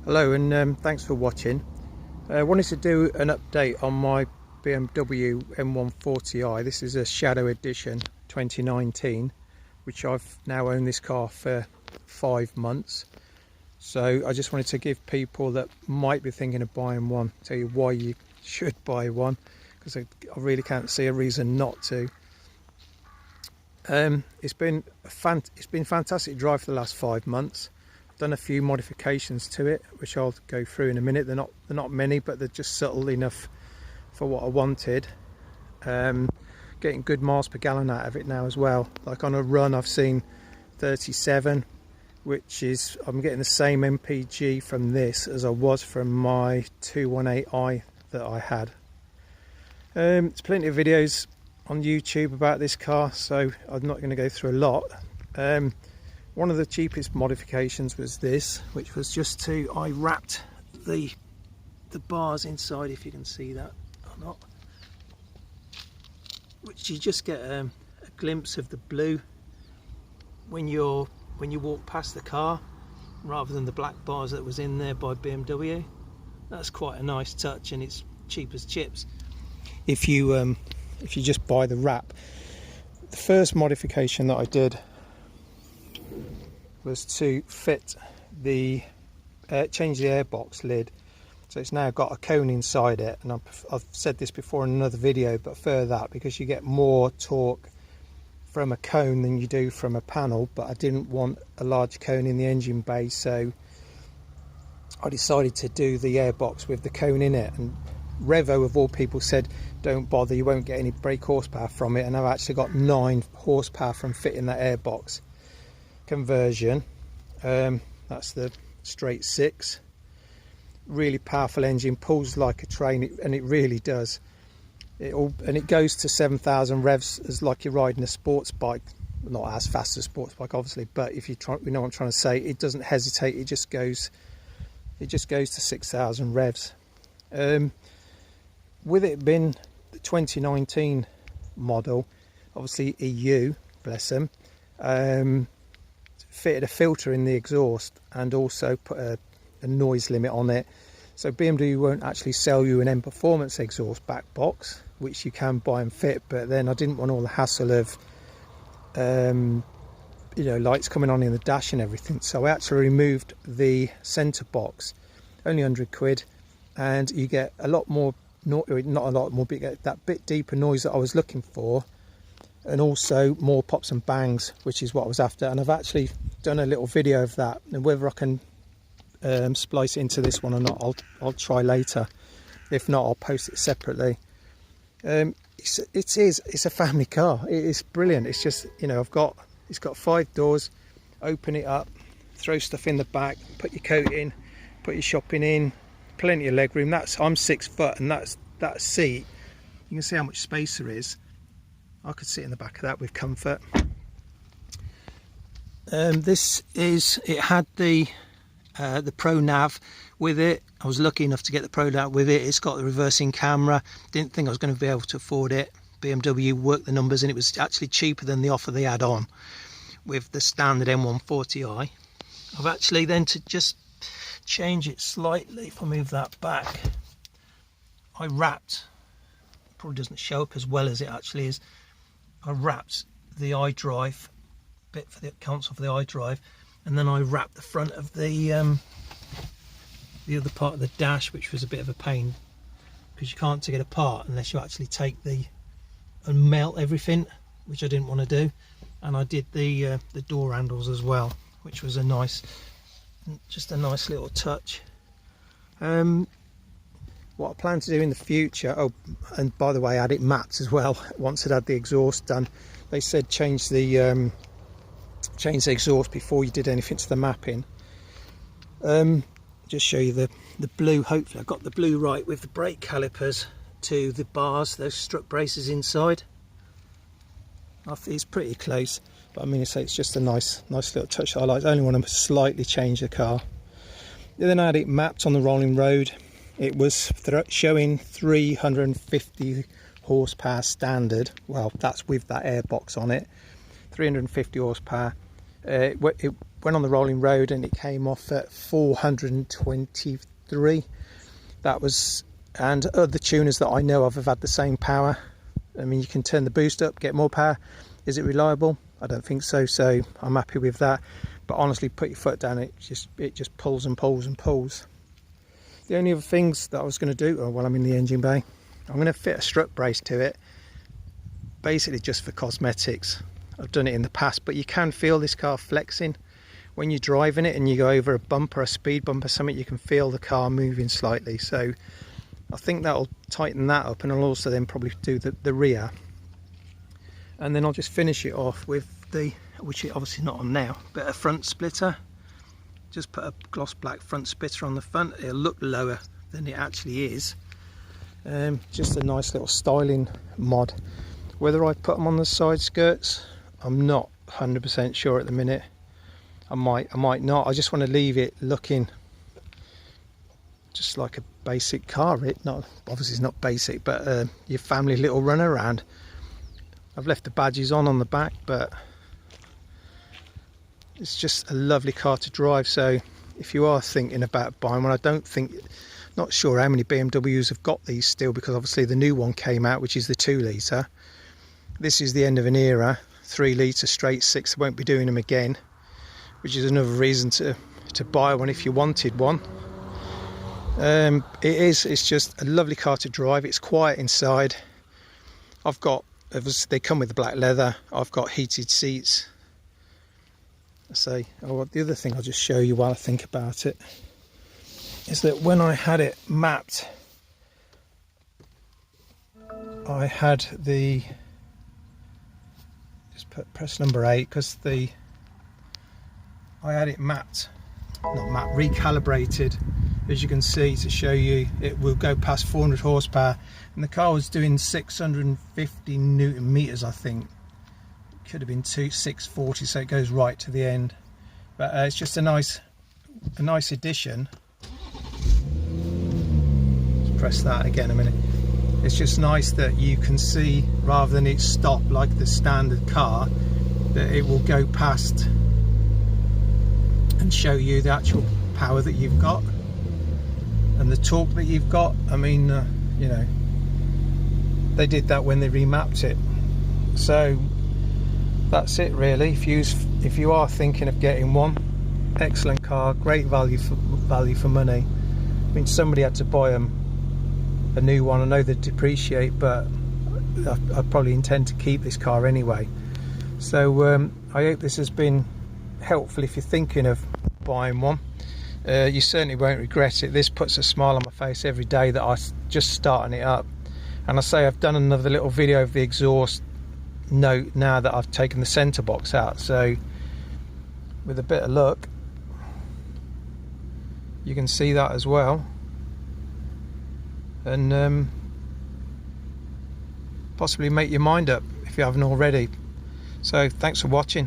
Hello and thanks for watching. I wanted to do an update on my BMW M140i. This is a Shadow Edition 2019, which I've now owned this car for 5 months. So I just wanted to give people that might be thinking of buying one, tell you why you should buy one, because I really can't see a reason not to. It's been a fantastic drive for the last 5 months. Done a few modifications to it, which I'll go through in a minute. They're not many, but they're just subtle enough for what I wanted. Getting good miles per gallon out of it now as well. Like on a run I've seen 37, which is, I'm getting the same MPG from this as I was from my 218i that I had. There's plenty of videos on YouTube about this car, so I'm not going to go through a lot. One of the cheapest modifications was this, which was just I wrapped the bars inside, if you can see that or not, which you just get a glimpse of the blue when you walk past the car, rather than the black bars that was in there by BMW. That's quite a nice touch, and it's cheap as chips if you just buy the wrap. The first modification that I did was to fit change the airbox lid, so it's now got a cone inside it, and I've said this before in another video, but further that, because you get more torque from a cone than you do from a panel, but I didn't want a large cone in the engine bay, so I decided to do the airbox with the cone in it. And Revo of all people said don't bother, you won't get any brake horsepower from it, and I've actually got 9 horsepower from fitting that airbox conversion. That's the straight 6. Really powerful engine, pulls like a train, and it really does. It goes to 7,000 revs as like you're riding a sports bike. Not as fast as a sports bike, obviously, but if you know what I'm trying to say, it doesn't hesitate. It just goes to 6,000 revs. With it being the 2019 model, obviously EU, bless them, fitted a filter in the exhaust and also put a noise limit on it. So BMW won't actually sell you an M Performance exhaust back box, which you can buy and fit, but then I didn't want all the hassle of lights coming on in the dash and everything, so I actually removed the centre box. Only 100 quid, and you get a lot more, not a lot more, but you get that bit deeper noise that I was looking for, and also more pops and bangs, which is what I was after. And I've actually done a little video of that, and whether I can splice it into this one or not, I'll try later. If not, I'll post it separately. It's a family car. It is brilliant. It's just, it's got 5 doors. Open it up, throw stuff in the back, put your coat in, put your shopping in, plenty of leg room. I'm 6 foot, and that seat, you can see how much space there is. I could sit in the back of that with comfort. It had the Pro Nav with it. I was lucky enough to get the Pro Nav with it. It's got the reversing camera. Didn't think I was going to be able to afford it. BMW worked the numbers, and it was actually cheaper than the offer they had on with the standard M140i. I've actually then, to just change it slightly, if I move that back, I wrapped, probably doesn't show up as well as it actually is, I wrapped the iDrive bit for the console for the iDrive, and then I wrapped the front of the other part of the dash, which was a bit of a pain because you can't take it apart unless you actually take and melt everything, which I didn't want to do. And I did the door handles as well, which was just a nice little touch. What I plan to do in the future, oh, and by the way, I had it mapped as well. Once I'd had the exhaust done, they said change the exhaust before you did anything to the mapping. Just show you the blue. Hopefully I got the blue right with the brake calipers to the bars, those strut braces inside. I think it's pretty close, but I mean, it's just a nice little touch that I like. I only want to slightly change the car. Then I had it mapped on the rolling road. It was showing 350 horsepower standard. Well, that's with that airbox on it. 350 horsepower. When went on the rolling road and it came off at 423. That was, and other tuners that I know of have had the same power. I mean, you can turn the boost up, get more power. Is it reliable? I don't think so, so I'm happy with that. But honestly, put your foot down, it just pulls and pulls and pulls. The only other things that I was going to do while I'm in the engine bay, I'm going to fit a strut brace to it, basically just for cosmetics. I've done it in the past, but you can feel this car flexing when you're driving it and you go over a bump or a speed bump or something. You can feel the car moving slightly, so I think that'll tighten that up, and I'll also then probably do the rear, and then I'll just finish it off with the, which is obviously not on now, but a front splitter. Just put a gloss black front splitter on the front. It'll look lower than it actually is. Just a nice little styling mod. Whether I put them on the side skirts, I'm not 100% sure at the minute. I might not. I just want to leave it looking just like a basic car. Not obviously it's not basic, but your family little run around. I've left the badges on the back, but it's just a lovely car to drive. So if you are thinking about buying one, not sure how many BMWs have got these still, because obviously the new one came out, which is the 2 litre. This is the end of an era. 3 litre straight six, won't be doing them again, which is another reason to buy one if you wanted one. It's just a lovely car to drive. It's quiet inside. They come with the black leather. I've got heated seats. The other thing I'll just show you while I think about it is that when I had it mapped, I had the, just press number 8, because I had it recalibrated, as you can see, to show you it will go past 400 horsepower, and the car was doing 650 Newton meters, I think. It could have been 640, so it goes right to the end. But it's just a nice addition. Let's press that again a minute. It's just nice that you can see, rather than it stop like the standard car, that it will go past and show you the actual power that you've got and the torque that you've got. I mean, you know, they did that when they remapped it. So that's it really. If you are thinking of getting one, excellent car, great value for money. I mean, somebody had to buy them a new one. I know they depreciate, but I probably intend to keep this car anyway. So I hope this has been helpful if you're thinking of buying one. You certainly won't regret it. This puts a smile on my face every day that I'm just starting it up. And I say I've done another little video of the exhaust note now that I've taken the centre box out, so with a bit of luck you can see that as well, and possibly make your mind up if you haven't already. So thanks for watching.